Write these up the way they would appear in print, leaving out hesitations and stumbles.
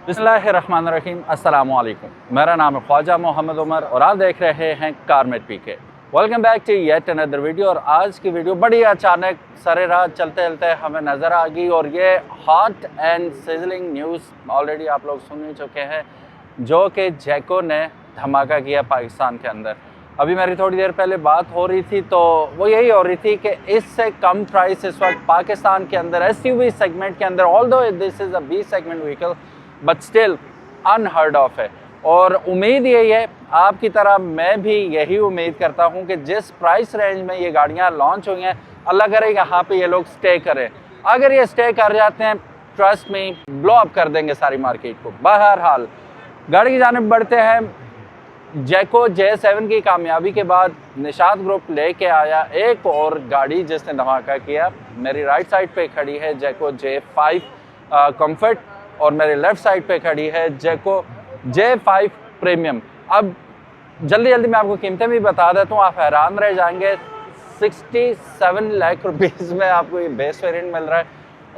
बिस्मिल्लाहिर्रहमानिर्रहीम, अस्सलामु अलैकुम। मेरा नाम है ख्वाजा मोहम्मद उमर और आप देख रहे हैं Carmate PK. Welcome back to yet another video. और आज की वीडियो बड़ी अचानक सरे राह चलते चलते हमें नज़र आ गई और ये hot and sizzling news already आप लोग सुन ही चुके हैं, जो कि जैको ने धमाका किया पाकिस्तान के अंदर। अभी मेरी थोड़ी देर पहले बात हो रही थी तो वो यही हो रही थी कि इससे कम प्राइस इस वक्त पाकिस्तान के अंदर एसयूवी सेगमेंट के अंदर, although this is a B segment vehicle but still unheard of है। और उम्मीद यही है, आपकी तरह मैं भी यही उम्मीद करता हूं कि जिस प्राइस रेंज में ये गाड़ियां लॉन्च हुई हैं, अल्लाह करे यहाँ पे ये लोग स्टे करें। अगर ये स्टे कर जाते हैं, ट्रस्ट में ब्लो अप कर देंगे सारी मार्केट को। बहरहाल गाड़ी की जानिब बढ़ते हैं। जैको J7 की कामयाबी के बाद निशात ग्रुप लेके आया एक और गाड़ी जिसने धमाका किया। मेरी राइट साइड पे खड़ी है जैको J5 कंफर्ट और मेरे लेफ़्ट साइड पे खड़ी है जैको J5 प्रीमियम। अब जल्दी मैं आपको कीमतें भी बता देता हूँ, आप हैरान रह जाएंगे। 67 लाख रुपीज़ में आपको ये बेस वेरिएंट मिल रहा है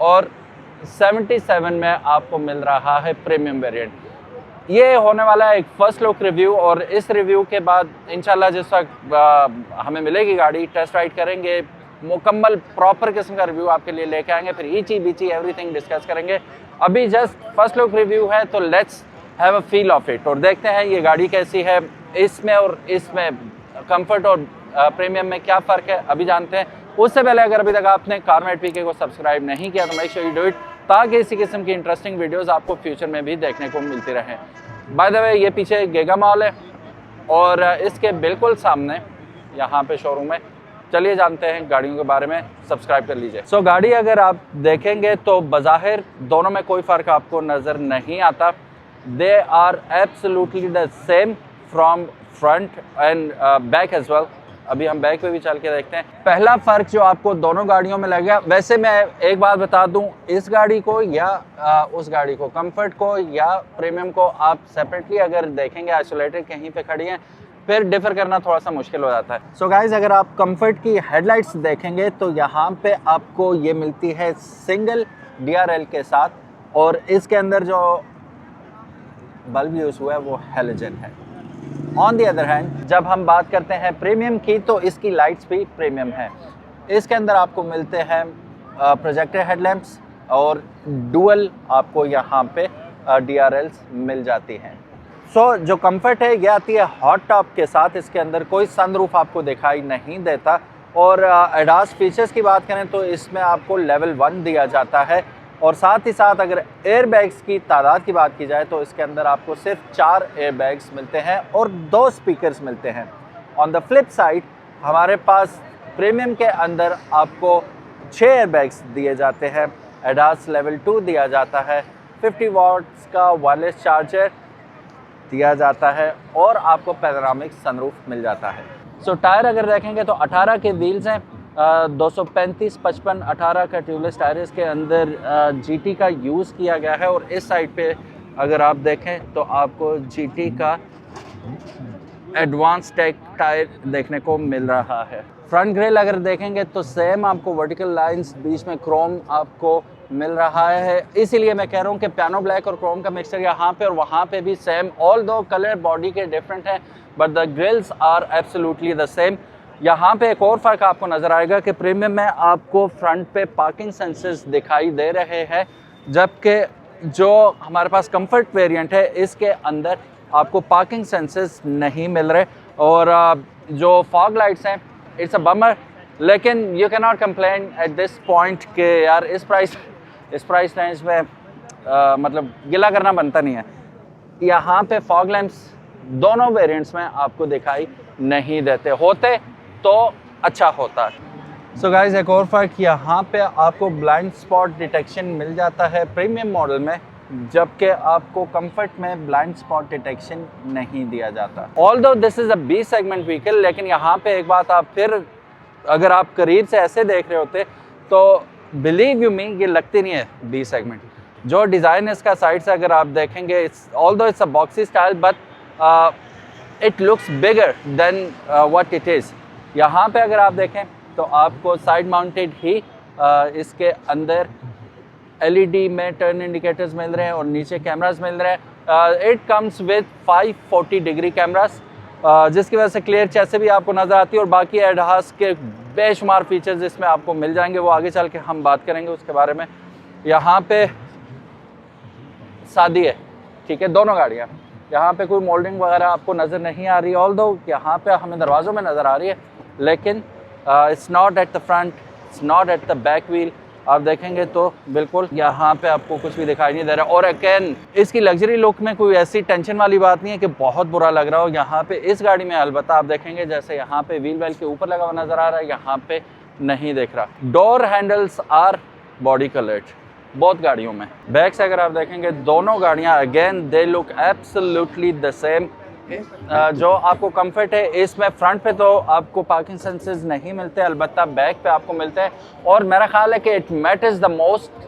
और 77 में आपको मिल रहा है प्रीमियम वेरिएंट। ये होने वाला है एक फर्स्ट लुक रिव्यू और इस रिव्यू के बाद इंशाल्लाह जिस वक्त हमें मिलेगी गाड़ी, टेस्ट राइड करेंगे, मुकम्मल प्रॉपर किस्म का रिव्यू आपके लिए लेके आएंगे, फिर ईची बीची एवरीथिंग डिस्कस करेंगे। अभी जस्ट फर्स्ट लुक रिव्यू है तो let's have a feel of it और देखते हैं ये गाड़ी कैसी है। इसमें और इसमें कंफर्ट और प्रीमियम में क्या फ़र्क है अभी जानते हैं। उससे पहले अगर अभी तक आपने कारमेट पीके को सब्सक्राइब नहीं किया तो make sure you do it, ताकि इसी किस्म की इंटरेस्टिंग वीडियोस आपको फ्यूचर में भी देखने को मिलती रहें। बाय द वे ये पीछे गीगा मॉल है और इसके बिल्कुल सामने यहाँ पे शोरूम है। चलिए जानते हैं गाड़ियों के बारे में, सब्सक्राइब कर लीजिए। सो गाड़ी अगर आप देखेंगे तो बज़ाहिर दोनों में कोई फ़र्क आपको नज़र नहीं आता। They are absolutely the same from front and back as well. अभी हम बैक पे भी चल के देखते हैं। पहला फ़र्क जो आपको दोनों गाड़ियों में लगेगा, वैसे मैं एक बात बता दूं, इस गाड़ी को या उस गाड़ी को, कंफर्ट को या प्रीमियम को आप सेपरेटली अगर देखेंगे, आइसोलेटेड कहीं पे खड़ी हैं, फिर डिफर करना थोड़ा सा मुश्किल हो जाता है। सो गाइज अगर आप कंफर्ट की हेडलाइट्स देखेंगे तो यहाँ पे आपको ये मिलती है सिंगल DRL के साथ और इसके अंदर जो बल्ब यूज़ हुआ है वो हैलोजन है। ऑन दी अदर हैंड जब हम बात करते हैं प्रीमियम की तो इसकी लाइट्स भी प्रीमियम है। इसके अंदर आपको मिलते हैं प्रोजेक्टर हेडलैम्प्स और डुअल आपको यहाँ पे DRLs मिल जाती हैं। सो जो कंफर्ट है ये आती है हॉट टॉप के साथ, इसके अंदर कोई सनरूफ आपको दिखाई नहीं देता। और एडास फीचर्स की बात करें तो इसमें आपको लेवल 1 दिया जाता है और साथ ही साथ अगर एयर बैग्स की तादाद की बात की जाए तो इसके अंदर आपको सिर्फ 4 एयर बैग्स मिलते हैं और 2 स्पीकर्स मिलते हैं। ऑन द फ्लिप साइड हमारे पास प्रीमियम के अंदर आपको 6 एयर बैग्स दिए जाते हैं, एडास लेवल 2 दिया जाता है, 50 वाट्स का वायरलेस चार्जर दिया जाता है और आपको पैनोरामिक सनरूफ मिल जाता है। सो टायर अगर देखेंगे तो 18 के व्हील्स हैं, 235, 55, 18 का ट्यूबलेस टायर इसके अंदर GT का यूज़ किया गया है। और इस साइड पे अगर आप देखें तो आपको GT का एडवांस टेक टायर देखने को मिल रहा है। फ्रंट ग्रिल अगर देखेंगे तो सेम आपको वर्टिकल लाइंस, बीच में क्रोम आपको मिल रहा है। इसीलिए मैं कह रहा हूँ कि पियानो ब्लैक और क्रोम का मिक्सचर यहाँ पे और वहाँ पे भी same, although colour body के डिफरेंट हैं but the grilles are absolutely the same. यहाँ पे एक और फ़र्क आपको नज़र आएगा कि प्रीमियम में आपको फ्रंट पे पार्किंग सेंसर्स दिखाई दे रहे हैं, जबकि जो हमारे पास कंफर्ट वेरिएंट है इसके अंदर आपको पार्किंग सेंसर्स नहीं मिल रहे। और जो फॉग लाइट्स हैं, इट्स अ बमर, लेकिन you can not complain at this point कि यार इस प्राइस रेंज में मतलब गिला करना बनता नहीं है। यहाँ पे फॉग लैंप्स दोनों वेरिएंट्स में आपको दिखाई नहीं देते, होते तो अच्छा होता। सो गाइज एक और फ़र्क, यहाँ पे आपको ब्लाइंड स्पॉट डिटेक्शन मिल जाता है प्रीमियम मॉडल में, जबकि आपको कंफर्ट में ब्लाइंड स्पॉट डिटेक्शन नहीं दिया जाता। Although this is a B segment vehicle, लेकिन यहाँ पे एक बात आप फिर अगर आप करीब से ऐसे देख रहे होते तो बिलीव यू मी ये लगती नहीं है बी सेगमेंट। जो डिज़ाइन इसका साइड से अगर आप देखेंगे, although it's a boxy style but it looks bigger than what it is. यहाँ पे अगर आप देखें तो आपको साइड माउंटेड ही इसके अंदर LED में टर्न इंडिकेटर्स मिल रहे हैं और नीचे कैमरास मिल रहे हैं। It comes with 540 degree cameras, जिसकी वजह से क्लियर चैसे भी आपको नज़र आती है और बाकी एडहास के बेशुमार फीचर्स इसमें आपको मिल जाएंगे, वो आगे चल के हम बात करेंगे उसके बारे में। यहाँ पे शादी है, ठीक है, दोनों गाड़ियाँ। यहाँ पे कोई मोल्डिंग वगैरह आपको नज़र नहीं आ रही, ऑल्दो यहाँ पे हमें दरवाज़ों में नज़र आ रही है, लेकिन it's not at the front, it's not at the back wheel. आप देखेंगे तो बिल्कुल यहाँ पे आपको कुछ भी दिखाई नहीं दे रहा। और अगेन इसकी लग्जरी लुक में कोई ऐसी टेंशन वाली बात नहीं है कि बहुत बुरा लग रहा हो यहाँ पे इस गाड़ी में। अलबत्ता आप देखेंगे जैसे यहाँ पे व्हील वेल के ऊपर लगा हुआ नज़र आ रहा है, यहाँ पे नहीं दिख रहा। Door handles our body coloured बहुत गाड़ियों में। बैक से अगर आप देखेंगे दोनों गाड़ियाँ again they look absolutely the same. जो आपको कंफर्ट है इसमें फ्रंट पे तो आपको पार्किंग सेंसर्स नहीं मिलते, अलबत्ता बैक पे आपको मिलते हैं। और मेरा ख्याल है कि इट मैटर्स द मोस्ट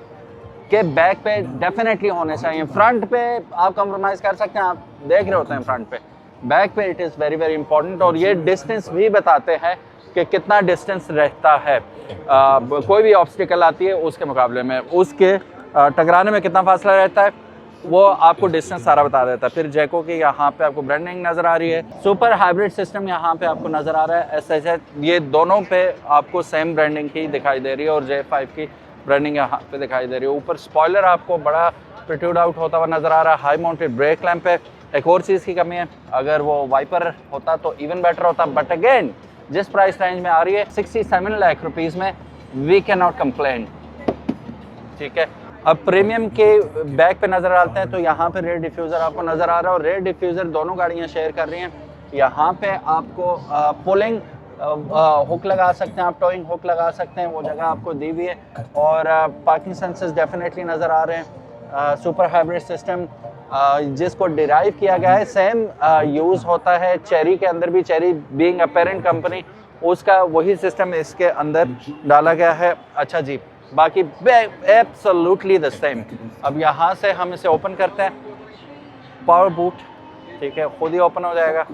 के बैक पे डेफिनेटली होने चाहिए। फ्रंट पे आप कंप्रोमाइज़ कर सकते हैं, आप देख रहे होते हैं फ्रंट पे, बैक पे it is very very important. और ये डिस्टेंस भी बताते हैं कि कितना डिस्टेंस रहता है, कोई भी ऑब्स्टिकल आती है उसके मुकाबले में, उसके टकराने में कितना फासला रहता है, वो आपको डिस्टेंस सारा बता देता है। फिर जैको की यहाँ पे आपको ब्रांडिंग नज़र आ रही है, सुपर हाइब्रिड सिस्टम यहाँ पे आपको नज़र आ रहा है, SHS, ये दोनों पे आपको सेम ब्रांडिंग की दिखाई दे रही है और J5 की ब्रांडिंग यहाँ पे दिखाई दे रही है। ऊपर स्पॉइलर आपको बड़ा प्रिट्यूड आउट होता हुआ नज़र आ रहा है। हाई माउंटेड ब्रेक लैंप है। एक और चीज़ की कमी है, अगर वो वाइपर होता तो इवन बेटर होता, बट अगेन जिस प्राइस रेंज में आ रही है 67 लाख रुपीज़ में, वी कैन नॉट कंप्लेन, ठीक है। अब प्रीमियम के बैक पे नज़र आते हैं तो यहाँ पे रेयर डिफ्यूज़र आपको नज़र आ रहा है और रेयर डिफ्यूज़र दोनों गाड़ियाँ शेयर कर रही हैं। यहाँ पे आपको पुलिंग हुक लगा सकते हैं, आप टोइंग हुक लगा सकते हैं, वो जगह आपको दी हुई है। और पार्किंग सेंसर्स डेफिनेटली नज़र आ रहे हैं। सुपर हाइब्रिड सिस्टम जिसको डिराइव किया गया है, सेम यूज़ होता है चेरी के अंदर भी, cherry being a parent company, उसका वही सिस्टम इसके अंदर डाला गया है। अच्छा जी, बाकी एब्सोल्युटली द सेम। अब यहाँ से हम इसे ओपन करते हैं, पावर बूट, ठीक है, खुद ही ओपन हो जाएगा।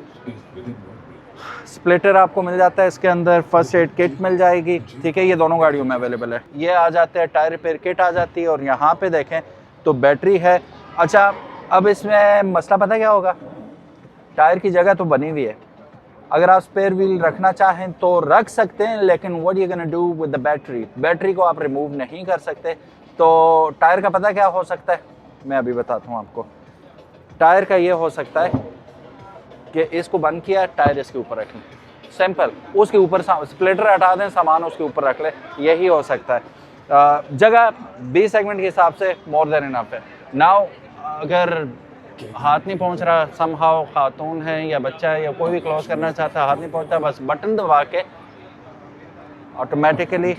स्प्लिटर आपको मिल जाता है इसके अंदर, फर्स्ट एड किट मिल जाएगी, ठीक है, ये दोनों गाड़ियों में अवेलेबल है। ये आ जाते हैं, टायर रिपेयर किट आ जाती है और यहाँ पे देखें तो बैटरी है। अच्छा, अब इसमें मसला पता क्या होगा, टायर की जगह तो बनी हुई है, अगर आप स्पेयर व्हील रखना चाहें तो रख सकते हैं, लेकिन what you gonna do with the battery, battery को आप रिमूव नहीं कर सकते। तो टायर का पता क्या हो सकता है, मैं अभी बताता हूँ आपको। टायर का ये हो सकता है कि इसको बंद किया, टायर इसके ऊपर रख लें, सिंपल, उसके ऊपर स्प्लिटर हटा दें, सामान उसके ऊपर रख लें, यही हो सकता है। जगह बी सेगमेंट के हिसाब से मोर देन इनफ है। नाउ अगर हाथ नहीं पहुंच रहा, समहाउ खातून है या बच्चा है या कोई भी क्लोज करना चाहता है, हाथ नहीं पहुंचता, बस बटन दबा के ऑटोमेटिकली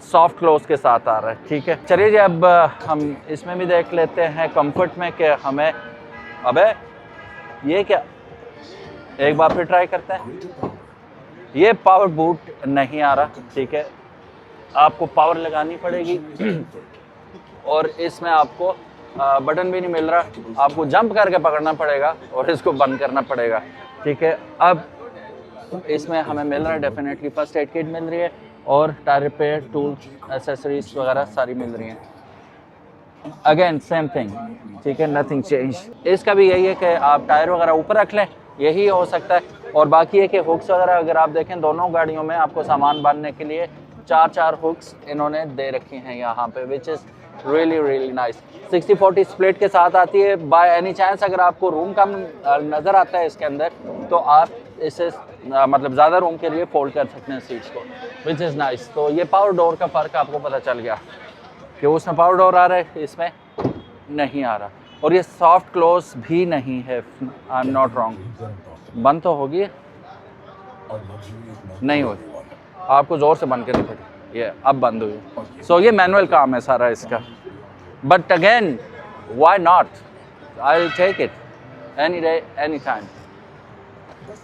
सॉफ्ट क्लोज के साथ आ रहा है, ठीक है। चलिए जी, अब हम इसमें भी देख लेते हैं कंफर्ट में कि हमें, अबे ये क्या, एक बार फिर ट्राई करते हैं। ये पावर बूट नहीं आ रहा, ठीक है, आपको पावर लगानी पड़ेगी और इसमें आपको बटन भी नहीं मिल रहा, आपको जंप करके पकड़ना पड़ेगा और इसको बंद करना पड़ेगा, ठीक है। अब इसमें हमें मिल रहा है डेफिनेटली फर्स्ट एड किट मिल रही है और टायर रिपेयर टूल एसेसरीज वगैरह सारी मिल रही हैं। अगेन सेम थिंग, ठीक है, नथिंग चेंज। इसका भी यही है कि आप टायर वगैरह ऊपर रख लें, यही हो सकता है। और बाकी है कि हुक्स वगैरह अगर आप देखें दोनों गाड़ियों में आपको सामान बांधने के लिए 4 हुक्स इन्होंने दे रखी हैं यहाँ पे, which is really nice. 60-40 split के साथ आती है। बाय एनी चांस अगर आपको रूम कम नज़र आता है इसके अंदर तो आप इसे मतलब ज़्यादा रूम के लिए फोल्ड कर सकते हैं सीट्स को, विच इज़ नाइस। तो ये पावर डोर का फ़र्क आपको पता चल गया कि उसमें पावर डोर आ रहा है, इसमें नहीं आ रहा। और ये सॉफ्ट क्लोज भी नहीं है, आई एम नॉट रॉन्ग। बंद तो होगी, नहीं होगी, आपको ज़ोर से बंद करनी पड़ेगी, ये अब बंद हुई। सो ये मैनुअल काम है सारा इसका, but again why not, I will take it any day any time.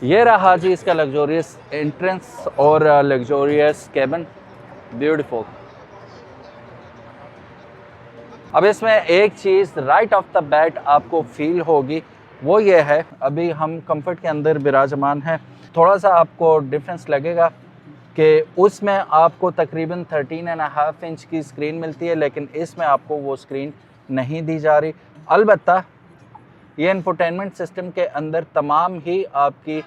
ये रहा जी इसका लग्जोरियस एंट्रेंस और लग्जोरियस कैबिन, ब्यूटीफुल। अब इसमें एक चीज़ राइट ऑफ द बैट आपको फील होगी, वो ये है, अभी हम कंफर्ट के अंदर विराजमान हैं, थोड़ा सा आपको डिफरेंस लगेगा कि उसमें आपको तकरीबन 13.5 इंच की स्क्रीन मिलती है, लेकिन इसमें आपको वो स्क्रीन नहीं दी जा रही। अलबत्ता ये इंफोटेनमेंट सिस्टम के अंदर तमाम ही आपकी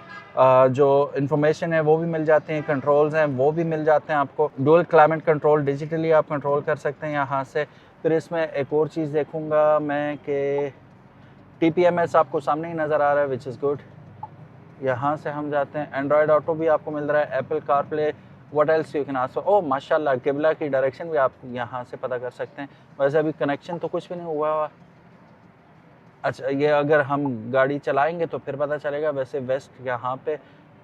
जो इंफॉर्मेशन है वो भी मिल जाते हैं, कंट्रोल्स हैं वो भी मिल जाते हैं आपको। डुअल क्लाइमेट कंट्रोल डिजिटली आप कंट्रोल कर सकते हैं यहाँ से। फिर इसमें एक और चीज़ देखूँगा मैं कि TPMS आपको सामने ही नज़र आ रहा है, विच इज़ गुड। यहाँ से हम जाते हैं, एंड्रॉयड ऑटो भी आपको मिल रहा है, Apple CarPlay, what else you can ask. Oh माशाल्लाह, किबला की डायरेक्शन भी आप यहाँ से पता कर सकते हैं। वैसे अभी कनेक्शन तो कुछ भी नहीं हुआ। अच्छा, ये अगर हम गाड़ी चलाएंगे तो फिर पता चलेगा। वैसे वेस्ट यहाँ पे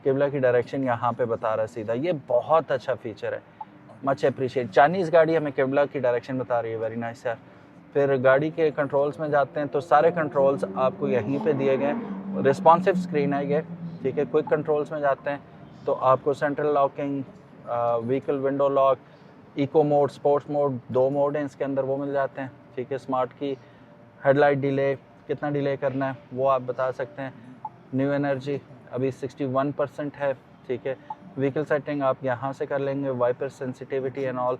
किबला की डायरेक्शन यहाँ पे बता रहा है सीधा। ये बहुत अच्छा फीचर है, मच अप्रिशिएट। चाइनीज़ गाड़ी हमें किबला की डायरेक्शन बता रही है, वेरी नाइस यार। फिर गाड़ी के कंट्रोल्स में जाते हैं तो सारे कंट्रोल्स आपको यहीं पे दिए गए हैं। रिस्पॉन्सिव स्क्रीन है ये, ठीक है। क्विक कंट्रोल्स में जाते हैं तो आपको central locking, vehicle window lock, eco mode, sports mode, 2 mode हैं इसके अंदर, वो मिल जाते हैं, ठीक है। स्मार्ट की, हेडलाइट डिले, कितना डिले करना है वो आप बता सकते हैं। न्यू एनर्जी अभी 61% है, ठीक है। व्हीकल सेटिंग आप यहाँ से कर लेंगे, वाइपर सेंसिटिविटी एंड ऑल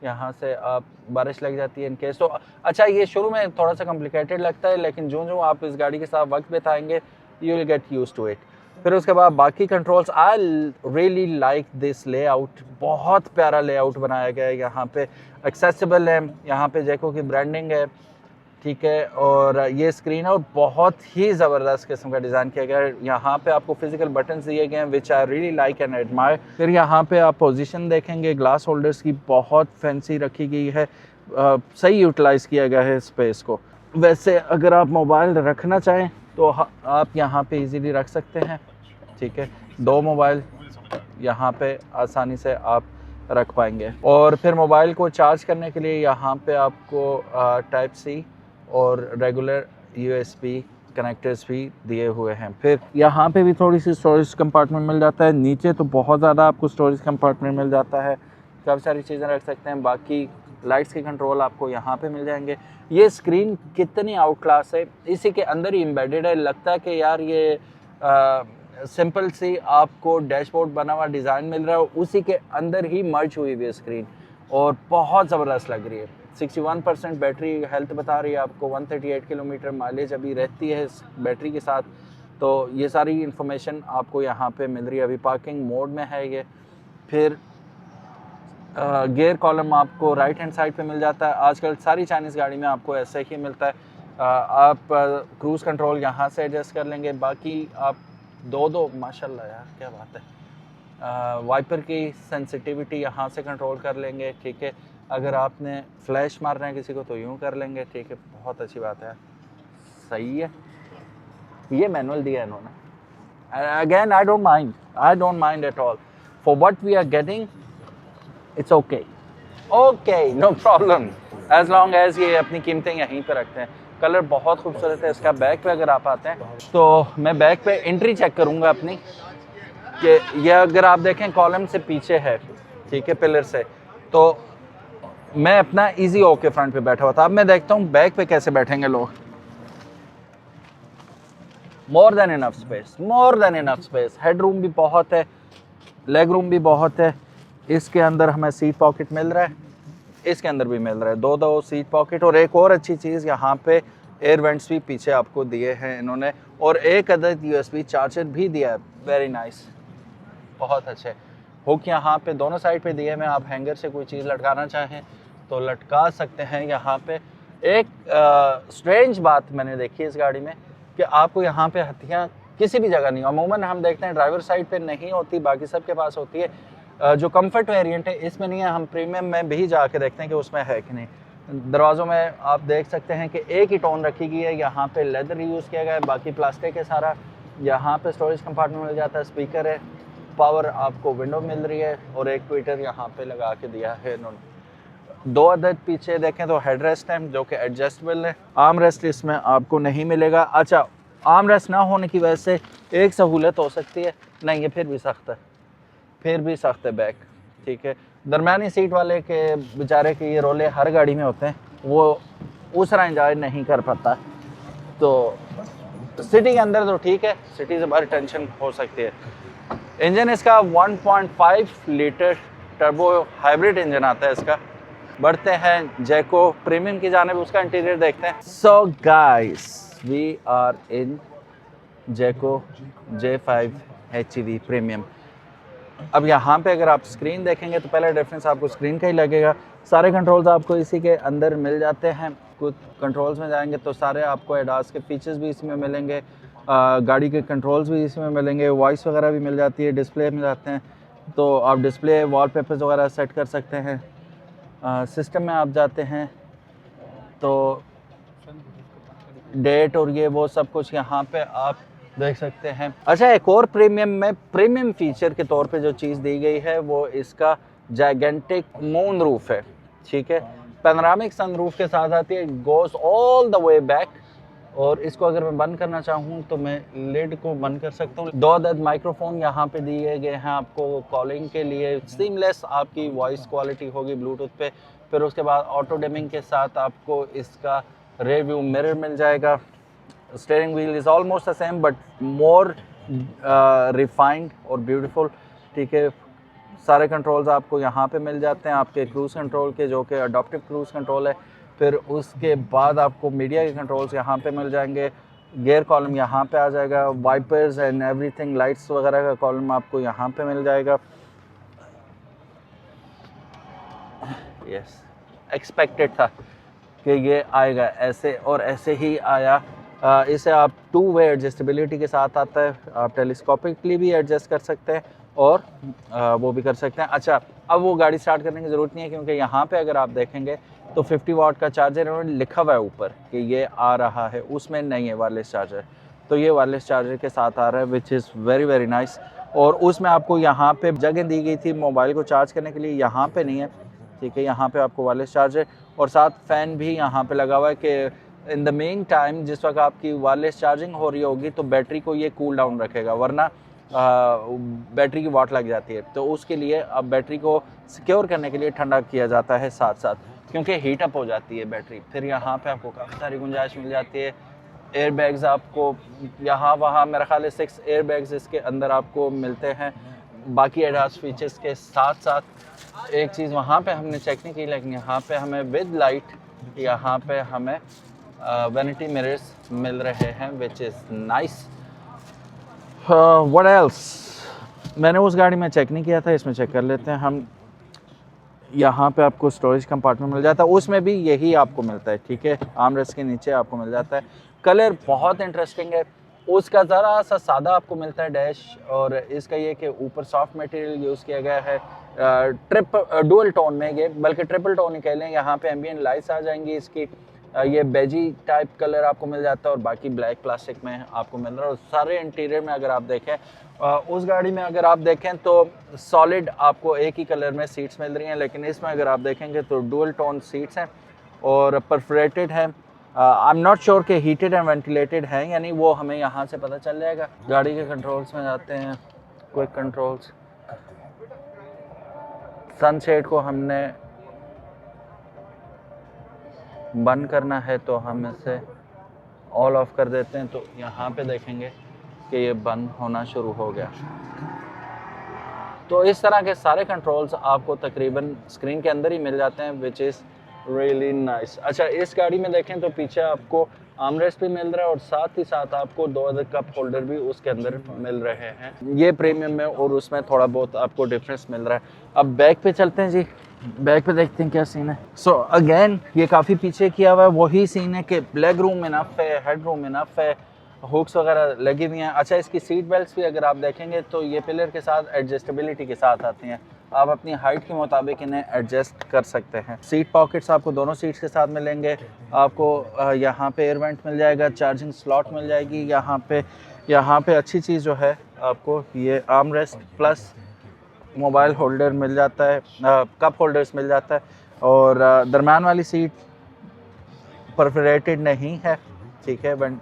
यहाँ से आप, बारिश लग जाती है इन केस तो। अच्छा, ये शुरू में थोड़ा सा कॉम्प्लिकेटेड लगता है, लेकिन जो आप इस गाड़ी के साथ वक्त बिताएंगे you will get used to it. फिर उसके बाद बाकी controls, I really like this layout, बहुत प्यारा लेआउट बनाया गया है। यहाँ पे एक्सेसिबल है, यहाँ पे जैको की ब्रांडिंग है, ठीक है। और ये स्क्रीन है और बहुत ही ज़बरदस्त किस्म का डिज़ाइन किया गया है। यहाँ पे आपको फिजिकल बटन्स दिए गए हैं which I really like and admire. फिर यहाँ पे आप पोजीशन देखेंगे, ग्लास होल्डर्स की बहुत फैंसी रखी गई है, सही यूटिलाइज़ किया गया है स्पेस को। वैसे अगर आप मोबाइल रखना चाहें तो आप यहाँ पे इजीली रख सकते हैं, ठीक है। 2 मोबाइल यहाँ पे आसानी से आप रख पाएंगे। और फिर मोबाइल को चार्ज करने के लिए यहाँ पे आपको टाइप सी और रेगुलर USB कनेक्टर्स भी दिए हुए हैं। फिर यहाँ पे भी थोड़ी सी स्टोरेज कंपार्टमेंट मिल जाता है। नीचे तो बहुत ज़्यादा आपको स्टोरेज कंपार्टमेंट मिल जाता है, काफ़ी सारी चीज़ें रख सकते हैं। बाकी लाइट्स के कंट्रोल आपको यहाँ पे मिल जाएंगे। ये स्क्रीन कितनी आउट क्लास है, इसी के अंदर ही एम्बेडेड है। लगता है कि यार ये सिंपल सी आपको डैशबोर्ड बना हुआ डिज़ाइन मिल रहा है, उसी के अंदर ही मर्ज हुई हुई है स्क्रीन, और बहुत ज़बरदस्त लग रही है। 61% बैटरी हेल्थ बता रही है आपको, 138 किलोमीटर माइलेज अभी रहती है इस बैटरी के साथ। तो ये सारी इन्फॉर्मेशन आपको यहाँ पे मिल रही है। अभी पार्किंग मोड में है ये। फिर गियर कॉलम आपको राइट हैंड साइड पे मिल जाता है। आजकल सारी चाइनीज़ गाड़ी में आपको ऐसे ही मिलता है। आप क्रूज़ कंट्रोल यहाँ से एडजस्ट कर लेंगे। बाकी आप दो माशाल्लाह यार क्या बात है। वाइपर की सेंसिटिविटी यहाँ से कंट्रोल कर लेंगे, ठीक है। अगर आपने फ्लैश मारना है किसी को तो यूँ कर लेंगे, ठीक है। बहुत अच्छी बात है, सही है। ये मैनुअल दिया है इन्होंने। Again I don't mind at all for what we are getting, it's okay, no problem, as long as ये अपनी कीमतें यहीं पे रखते हैं। कलर बहुत खूबसूरत है इसका। बैक पे अगर आप आते हैं तो मैं बैक पे एंट्री चेक करूँगा अपनी, कि ये अगर आप देखें कॉलम से पीछे है, ठीक है, पिलर से, तो मैं अपना इजी होके फ्रंट पे बैठा हुआ था। अब मैं देखता हूँ बैक पे कैसे बैठेंगे लोग। More than enough space, head room भी बहुत है, लेग रूम भी बहुत है। इसके अंदर हमें सीट पॉकेट मिल रहा है, इसके अंदर भी मिल रहा है, 2 सीट पॉकेट। और एक और अच्छी चीज़, यहाँ पे एयर वेंट्स भी पीछे आपको दिए हैं इन्होंने, और एक अदद USB चार्जर भी दिया है, वेरी नाइस, बहुत अच्छे। हुक यहाँ पे दोनों साइड पे दिए हैं। आप हैंगर से कोई चीज़ लटकाना चाहें तो लटका सकते हैं यहाँ पे। एक स्ट्रेंज बात मैंने देखी इस गाड़ी में कि आपको यहाँ पे हथियाँ किसी भी जगह नहीं, अमूमन हम देखते हैं ड्राइवर साइड पे नहीं होती, बाकी सबके पास होती है। जो कंफर्ट वेरिएंट है इसमें नहीं है। हम प्रीमियम में भी जाके देखते हैं कि उसमें है कि नहीं। दरवाज़ों में आप देख सकते हैं कि एक ही टोन रखी गई है, यहाँ पे लेदर यूज़ किया गया है, बाकी प्लास्टिक है सारा। यहाँ पे स्टोरेज कंपार्टमेंट मिल जाता है, स्पीकर है, पावर आपको विंडो मिल रही है, और एक ट्विटर यहाँ पे लगा के दिया है इन्होंने। 2 अदद पीछे देखें तो हेड रेस्ट है जो कि एडजस्टेबल है। आर्म रेस्ट इसमें आपको नहीं मिलेगा। अच्छा, आर्म रेस्ट ना होने की वजह से एक सहूलत हो सकती है, नहीं ये फिर भी सख्त है बैक, ठीक है। दरमियानी सीट वाले के बेचारे के ये रोले हर गाड़ी में होते हैं, वो उस तरह एंजॉय नहीं कर पाता। तो सिटी के अंदर तो ठीक है, सिटी से बाहर टेंशन हो सकती है। इंजन इसका 1.5 लीटर टर्बो हाइब्रिड इंजन आता है इसका। बढ़ते हैं जैको प्रीमियम की जानिब, उसका इंटीरियर देखते हैं। So guys, we are in Jaecoo J5 HEV premium. अब यहाँ पे अगर आप स्क्रीन देखेंगे तो पहला डिफरेंस आपको स्क्रीन का ही लगेगा। सारे कंट्रोल्स आपको इसी के अंदर मिल जाते हैं। कुछ कंट्रोल्स में जाएंगे तो सारे आपको एडास के फीचर्स भी इसी में मिलेंगे, गाड़ी के कंट्रोल्स भी इसी में मिलेंगे, वॉइस वगैरह भी मिल जाती है, डिस्प्ले मिल जाते हैं, तो आप डिस्प्ले वॉलपेपर्स वगैरह सेट कर सकते हैं। सिस्टम में आप जाते हैं तो डेट और ये वो सब कुछ यहाँ पे आप देख सकते हैं। अच्छा, एक और प्रीमियम में प्रीमियम फीचर के तौर पे जो चीज़ दी गई है वो इसका जाइगेंटिक मून रूफ है, ठीक है। पैनोरामिक सनरूफ के साथ आती है, गोस ऑल द वे बैक। और इसको अगर मैं बंद करना चाहूँ तो मैं लिड को बंद कर सकता हूँ। 2 अदद माइक्रोफोन यहाँ पे दिए गए हैं आपको कॉलिंग के लिए। सीमलेस आपकी वॉइस क्वालिटी होगी ब्लूटूथ पे। फिर उसके बाद ऑटो डिमिंग के साथ आपको इसका रेयर व्यू मिरर मिल जाएगा। Steering wheel is almost the same but more refined और ब्यूटीफुल, ठीक है। सारे कंट्रोल्स आपको यहाँ पे मिल जाते हैं आपके क्रूज़ कंट्रोल के, जो कि अडॉप्टिव क्रूज़ कंट्रोल है। फिर उसके बाद आपको मीडिया के कंट्रोल्स यहाँ पे मिल जाएंगे। गियर कॉलम यहाँ पे आ जाएगा, वाइपर्स एंड एवरीथिंग, लाइट्स वगैरह का कॉलम आपको यहाँ पे मिल जाएगा। यस, एक्सपेक्टेड था कि ये आएगा ऐसे, और ऐसे ही आया। इसे आप 2 वे एडजस्टेबिलिटी के साथ आता है। आप टेलीस्कोपिकली भी एडजस्ट कर सकते हैं और वो भी कर सकते हैं। अच्छा, अब वो गाड़ी स्टार्ट करने की ज़रूरत नहीं है, क्योंकि यहाँ पे अगर आप देखेंगे तो 50 वाट का चार्जर उन्होंने लिखा हुआ है ऊपर कि ये आ रहा है, उसमें नहीं है वायरलेस चार्जर। तो ये वायरलेस चार्जर के साथ आ रहा है, which is very very nice. और उसमें आपको यहाँ पे जगह दी गई थी मोबाइल को चार्ज करने के लिए, यहाँ पे नहीं है, ठीक है। यहाँ पे आपको वायरलेस चार्जर और साथ फ़ैन भी यहाँ पे लगा हुआ है कि इन द मेन टाइम जिस वक्त आपकी वायरलेस चार्जिंग हो रही होगी तो बैटरी को ये कूल डाउन रखेगा, वरना बैटरी की वाट लग जाती है। तो उसके लिए अब बैटरी को सिक्योर करने के लिए ठंडा किया जाता है साथ साथ, क्योंकि हीट अप हो जाती है बैटरी। फिर यहाँ पे आपको काफ़ी सारी गुंजाइश मिल जाती है। एयर बैग्स आपको यहाँ वहाँ मेरा ख्याल है 6 एयर बैग्स इसके अंदर आपको मिलते हैं। बाकी एडास फीचर्स के साथ साथ एक चीज़ वहाँ पे हमने चेक नहीं की, लेकिन यहाँ पे हमें विद लाइट यहाँ पे हमें वैनिटी मिरर्स मिल रहे हैं, which is nice. What else, मैंने उस गाड़ी में चेक नहीं किया था, इसमें चेक कर लेते हैं हम। यहाँ पे आपको स्टोरेज कंपार्टमेंट मिल जाता है, उसमें भी यही आपको मिलता है, ठीक है। आर्मरेस्ट के नीचे आपको मिल जाता है। कलर बहुत इंटरेस्टिंग है, उसका ज़रा सा सादा आपको मिलता है डैश, और इसका ये कि ऊपर सॉफ्ट मटेरियल यूज़ किया गया है डुअल टोन में, ये बल्कि ट्रिपल टोन ही कह लें। यहाँ पे एम्बियंट लाइट्स आ जाएंगी इसकी, ये बेजी टाइप कलर आपको मिल जाता है, और बाकी ब्लैक प्लास्टिक में आपको मिल रहा है। और सारे इंटीरियर में अगर आप देखें, उस गाड़ी में अगर आप देखें तो सॉलिड आपको एक ही कलर में सीट्स मिल रही हैं, लेकिन इसमें अगर आप देखेंगे तो डुअल टोन सीट्स हैं और परफोरेटेड हैं। आई एम नॉट श्योर कि हीटेड एंड वेंटिलेटेड हैं, यानी वो हमें यहाँ से पता चल जाएगा। गाड़ी के कंट्रोल्स में जाते हैं, क्विक कंट्रोल्स। सनशेड को हमने बंद करना है तो हम इसे ऑल ऑफ कर देते हैं, तो यहाँ पे देखेंगे कि ये बंद होना शुरू हो गया। तो इस तरह के सारे कंट्रोल्स आपको तकरीबन स्क्रीन के अंदर ही मिल जाते हैं, विच इज़ रियली नाइस। अच्छा, इस गाड़ी में देखें तो पीछे आपको आर्मरेस्ट भी मिल रहा है और साथ ही साथ आपको 2 अदर कप होल्डर भी उसके अंदर मिल रहे हैं। ये प्रीमियम में और उसमें थोड़ा बहुत आपको डिफरेंस मिल रहा है। अब बैक पे चलते हैं जी, बैक पे देखते हैं क्या सीन है। सो अगेन ये काफ़ी पीछे किया हुआ है, वही सीन है कि लेग रूम इनफ है, हेड रूम इनफ है, हुक्स वगैरह लगी हुई हैं। अच्छा, इसकी सीट बेल्ट्स भी अगर आप देखेंगे तो ये पिलर के साथ एडजस्टेबिलिटी के साथ आती हैं, आप अपनी हाइट के मुताबिक इन्हें एडजस्ट कर सकते हैं। सीट पॉकेट्स आपको दोनों सीट्स के साथ मिलेंगे। आपको यहाँ पे एयर वेंट मिल जाएगा, चार्जिंग स्लॉट मिल जाएगी। यहाँ पे अच्छी चीज़ जो है आपको ये arm rest plus mobile holder मिल जाता है, कप होल्डर्स मिल जाता है। और दरम्यान वाली सीट परफोरेटेड नहीं है, ठीक है, बट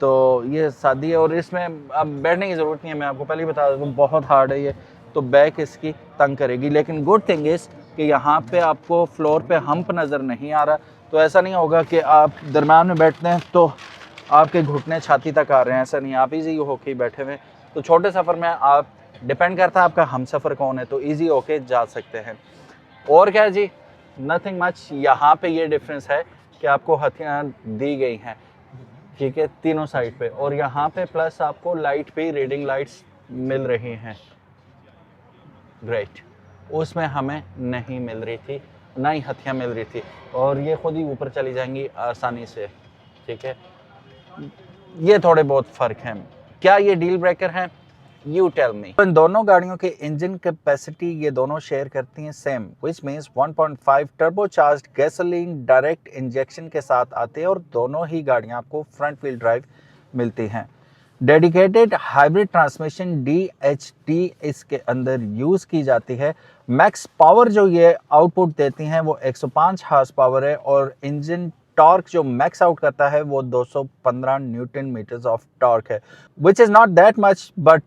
तो ये सादी है और इसमें अब बैठने की ज़रूरत नहीं है। मैं आपको पहले ही बता दूँ बहुत हार्ड है ये, तो बैक इसकी तंग करेगी। लेकिन गुड थिंग इज़ कि यहाँ पे आपको फ्लोर पे हम्प नज़र नहीं आ रहा, तो ऐसा नहीं होगा कि आप दरम्यान में बैठते हैं तो आपके घुटने छाती तक आ रहे हैं, ऐसा नहीं, आप इजी होके बैठे हुए। तो छोटे सफ़र में आप डिपेंड करता है आपका हमसफ़र कौन है, तो इजी होके जा सकते हैं। और क्या जी, नथिंग मच। यहाँ पे ये डिफरेंस है कि आपको हथियार दी गई हैं, ठीक है, तीनों साइड पे, और यहाँ पे प्लस आपको लाइट पे रीडिंग लाइट्स मिल रही हैं। ग्रेट, उसमें हमें नहीं मिल रही थी, ना ही हथियार मिल रही थी, और ये खुद ही ऊपर चली जाएंगी आसानी से, ठीक है। ये थोड़े बहुत फ़र्क हैं। क्या ये डील ब्रेकर हैं? You tell me. इन दोनों गाड़ियों के इंजन कैपेसिटी ये दोनों शेयर करती हैं same, which means 1.5 turbocharged gasoline direct injection के साथ आते हैं, और दोनों ही गाड़ियां आपको फ्रंट व्हील ड्राइव मिलती हैं। डेडिकेटेड हाइब्रिड ट्रांसमिशन DHT इसके अंदर यूज़ की जाती है। मैक्स पावर जो ये आउटपुट देती हैं वो 105 हार्स पावर है, और इंजन टॉर्क जो मैक्स आउट करता है वो 215 न्यूटन मीटर्स ऑफ टॉर्क है, which is not that much, but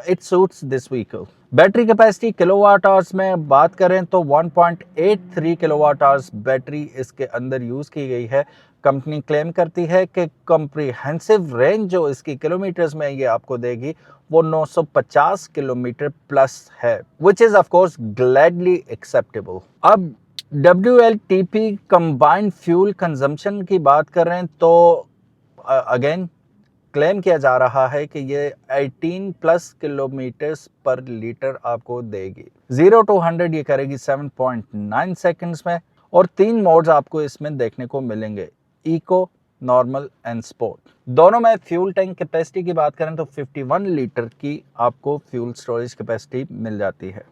it suits this vehicle. Battery capacity kilowatt hours में बात करें तो 1.83 किलोवाट आवर्स बैटरी इसके अंदर यूज़ की गई है। कंपनी क्लेम करती है कि कॉम्प्रिहेंसिव रेंज जो इसकी किलोमीटर्स में ये आपको देगी वो 950 किलोमीटर प्लस है, which is of course gladly acceptable. अब WLTP कंबाइंड फ्यूल कंजम्पशन की बात करें तो अगेन क्लेम किया जा रहा है कि ये 18 प्लस किलोमीटर्स पर लीटर आपको देगी। 0 to 100 ये करेगी 7.9 सेकंड्स में, और 3 मोड्स आपको इसमें देखने को मिलेंगे, इको, नॉर्मल एंड स्पोर्ट। दोनों में फ्यूल टैंक कैपेसिटी की बात करें तो 51 लीटर की आपको फ्यूल स्टोरेज कैपेसिटी मिल जाती है।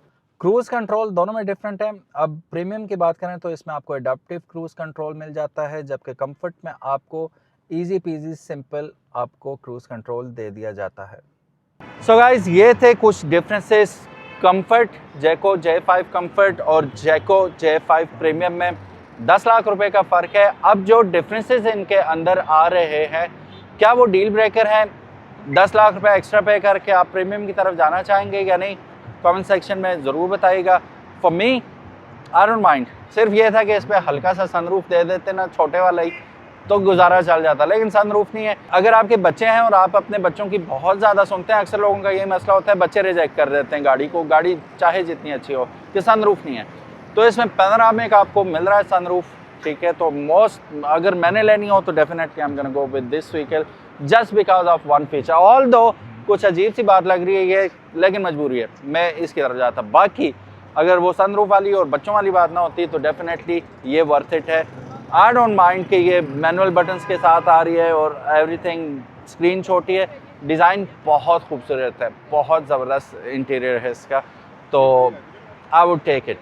क्रूज़ कंट्रोल दोनों में डिफरेंट है। अब प्रीमियम की बात करें तो इसमें आपको एडाप्टिव क्रूज़ कंट्रोल मिल जाता है, जबकि कंफर्ट में आपको इजी पीजी सिंपल आपको क्रूज़ कंट्रोल दे दिया जाता है। सो गाइस, ये थे कुछ डिफरेंसेस कंफर्ट, जैको J5 कंफर्ट और जैको J5 प्रीमियम में। 10 लाख रुपए का फ़र्क है। अब जो डिफरेंसेस इनके अंदर आ रहे हैं, क्या वो डील ब्रेकर हैं? 10 लाख रुपए एक्स्ट्रा पे करके आप प्रीमियम की तरफ जाना चाहेंगे या नहीं? कमेंट सेक्शन में ज़रूर बताइएगा। For me I don't mind, सिर्फ ये था कि इस पर हल्का सा सनरूफ दे देते ना, छोटे वाला ही, तो गुजारा चल जाता, लेकिन सनरूफ नहीं है। अगर आपके बच्चे हैं और आप अपने बच्चों की बहुत ज़्यादा सुनते हैं, अक्सर लोगों का ये मसला होता है, बच्चे रिजेक्ट कर देते हैं गाड़ी को, गाड़ी चाहे जितनी अच्छी हो, कि सनरूफ नहीं है। तो इसमें 15 में का आपको मिल रहा है सनरूफ, ठीक है। तो मोस्ट अगर मैंने लेनी हो तो definitely I am gonna go with this vehicle just because of one feature. Although कुछ अजीब सी बात लग रही है ये, लेकिन मजबूरी है, मैं इसकी तरफ जाता। बाकी अगर वो सनरूफ वाली और बच्चों वाली बात ना होती तो डेफिनेटली ये वर्थ इट है। आई डोंट माइंड कि ये मैनुअल बटन्स के साथ आ रही है और एवरीथिंग, स्क्रीन छोटी है, डिज़ाइन बहुत खूबसूरत है, बहुत ज़बरदस्त इंटीरियर है इसका, तो आई वुड टेक इट।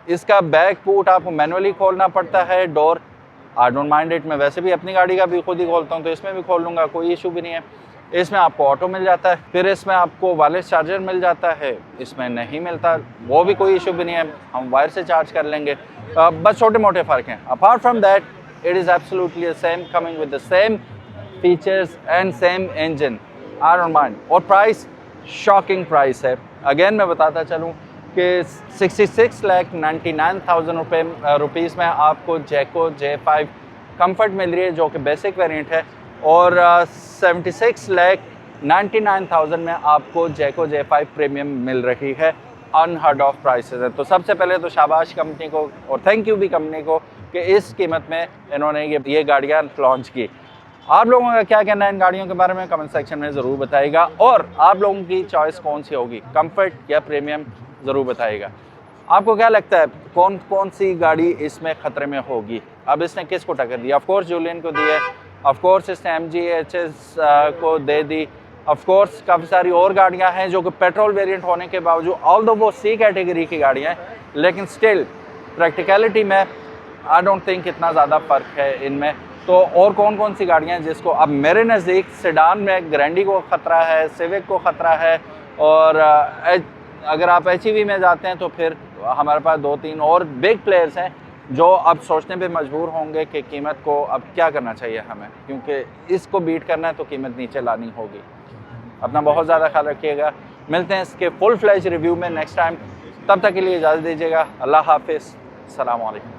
इसका बैक बूट आपको मैनुअली खोलना पड़ता है, door, I don't mind it. मैं वैसे भी अपनी गाड़ी का भी खुद ही खोलता हूँ, तो इसमें भी खोल लूँगा, कोई इशू भी नहीं है। इसमें आपको ऑटो मिल जाता है, फिर इसमें आपको वायरलेस चार्जर मिल जाता है, इसमें नहीं मिलता, वो भी कोई इशू भी नहीं है, हम वायर से चार्ज कर लेंगे। बस छोटे मोटे फ़र्क हैं। Apart from that it is absolutely same, coming with the same features and same engine, I don't mind. और प्राइस शॉकिंग प्राइस है। अगेन मैं बताता चलूँ कि 66,99,000 रुपीज़ में आपको जैको J5 कंफर्ट मिल रही है, जो कि बेसिक वेरिएंट है, और 76,99,000 में आपको जैको J5 प्रीमियम मिल रही है। अनहर्ड ऑफ प्राइसेस है। तो सबसे पहले तो शाबाश कंपनी को और थैंक यू भी कंपनी को कि इस कीमत में इन्होंने ये गाड़ियाँ लॉन्च की। आप लोगों का क्या कहना है इन गाड़ियों के बारे में कमेंट सेक्शन में ज़रूर बताइएगा, और आप लोगों की चॉइस कौन सी होगी, कंफर्ट या प्रीमियम, ज़रूर बताइएगा। आपको क्या लगता है कौन कौन सी गाड़ी इसमें ख़तरे में होगी? अब इसने किसको टक्कर दी? ऑफकोर्स जूलियन को दी है, ऑफकोर्स इसने MG HS को दे दी, ऑफकोर्स काफ़ी सारी और गाड़ियां हैं जो कि पेट्रोल वेरिएंट होने के बावजूद, ऑल्दो वो C कैटेगरी की गाड़ियां हैं, लेकिन स्टिल प्रैक्टिकलिटी में आई डोंट थिंक इतना ज़्यादा फ़र्क है इनमें। तो और कौन कौन सी गाड़ियां हैं जिसको अब मेरे नज़दीक सेडान में ग्रैंडी को ख़तरा है, सिविक को ख़तरा है, और अगर आप HEV में जाते हैं तो फिर हमारे पास 2-3 और बिग प्लेयर्स हैं जो अब सोचने पे मजबूर होंगे कि कीमत को अब क्या करना चाहिए हमें, क्योंकि इसको बीट करना है तो कीमत नीचे लानी होगी। अपना बहुत ज़्यादा ख्याल रखिएगा। मिलते हैं इसके फुल फ्लैश रिव्यू में नेक्स्ट टाइम। तब तक के लिए इजाज़त दीजिएगा। अल्लाह हाफिज़, अस्सलाम वालेकुम।